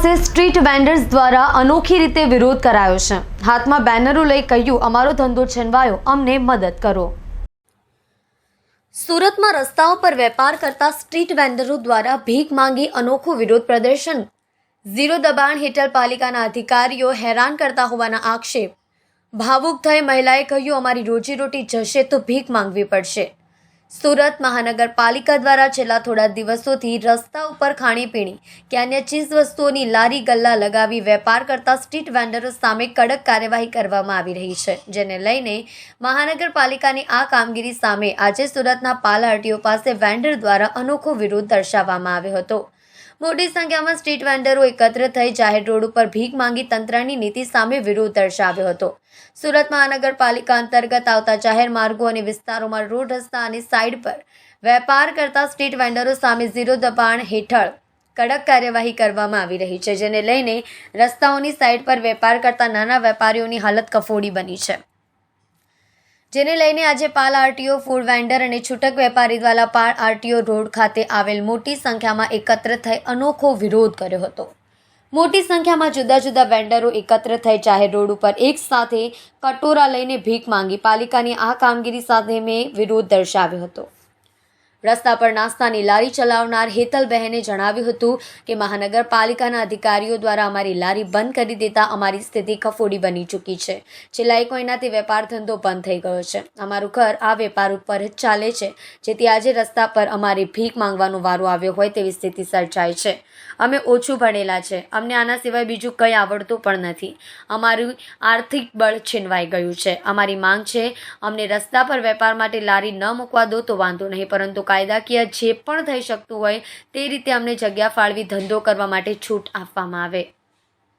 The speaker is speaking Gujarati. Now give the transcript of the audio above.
પાસે સ્ટ્રીટ વેન્ડર્સ દ્વારા અનોખી રીતે વિરોધ કરાયો છે। હાથમાં બેનરો લઈ કહ્યું, અમારો ધંધો છીનવાયો, અમને મદદ કરો। સુરતમાં રસ્તાઓ પર વેપાર કરતા સ્ટ્રીટ વેન્ડરો દ્વારા ભીખ માંગી અનોખું વિરોધ પ્રદર્શન। ઝીરો દબાણ હેઠળ પાલિકાના અધિકારીઓ હેરાન કરતા હોવાના આક્ષેપ। ભાવુક થઈ મહિલાએ કહ્યું, અમારી રોજીરોટી જશે તો ભીખ માંગવી પડશે। સુરત મહાનગરપાલિકા દ્વારા છેલ્લા થોડા દિવસોથી રસ્તા ઉપર ખાણીપીણી કે અન્ય ચીજ વસ્તુઓની લારી ગલ્લા લગાવી વેપાર કરતા સ્ટ્રીટ વેન્ડરો સામે કડક કાર્યવાહી કરવામાં આવી રહી છે, જેને લઈને મહાનગરપાલિકાની આ કામગીરી સામે આજે સુરતના પાલ આરટીઓ પાસે વેન્ડર દ્વારા અનોખો વિરોધ દર્શાવવામાં આવ્યો હતો। મોટી સંખ્યામાં સ્ટ્રીટ વેન્ડરો એકત્ર થઈ જાહેર રોડ ઉપર ભીખ માંગી તંત્રની નીતિ સામે વિરોધ દર્શાવ્યો હતો। સુરત મહાનગરપાલિકા અંતર્ગત આવતા જાહેર માર્ગો અને વિસ્તારોમાં રોડ રસ્તા અને સાઇડ પર વેપાર કરતા સ્ટ્રીટ વેન્ડરો સામે ઝીરો દબાણ હેઠળ કડક કાર્યવાહી કરવામાં આવી રહી છે, જેને લઈને રસ્તાઓની સાઇડ પર વેપાર કરતા નાના વેપારીઓની હાલત કફોડી બની છે, જેને લઈને આજે પાલ આરટીઓ ફૂડ વેન્ડર અને છૂટક વેપારી દ્વારા પાલ આરટીઓ રોડ ખાતે આવેલ મોટી સંખ્યામાં એકત્ર થઈ અનોખો વિરોધ કર્યો હતો। મોટી સંખ્યામાં જુદા જુદા વેન્ડરો એકત્ર થઈ જાહેર રોડ ઉપર એક સાથે કટોરા લઈને ભીખ માંગી પાલિકાની આ કામગીરી સાથે મેં વિરોધ દર્શાવ્યો હતો। રસ્તા પર નાસ્તાની લારી ચલાવનાર હેતલબહેને જણાવ્યું હતું કે મહાનગરપાલિકાના અધિકારીઓ દ્વારા અમારી લારી બંધ કરી દેતા અમારી સ્થિતિ કફોડી બની ચૂકી છે। છેલ્લા 1 મહિનાથી વેપાર ધંધો બંધ થઈ ગયો છે। અમારું ઘર આ વેપાર ઉપર જ ચાલે છે, જેથી આજે રસ્તા પર અમારે ભીખ માંગવાનો વારો આવ્યો હોય તેવી સ્થિતિ સર્જાય છે। અમે ઓછું ભણેલા છે, અમને આના સિવાય બીજું કંઈ આવડતું પણ નથી। અમારું આર્થિક બળ છીનવાઈ ગયું છે। અમારી માંગ છે, અમને રસ્તા પર વેપાર માટે લારી ન મૂકવા દો તો વાંધો નહીં, પરંતુ કાયદાકીય જે પણ થઈ શકતું હોય તે રીતે અમને જગ્યા ફાળવી ધંધો કરવા માટે છૂટ આપવામાં આવે।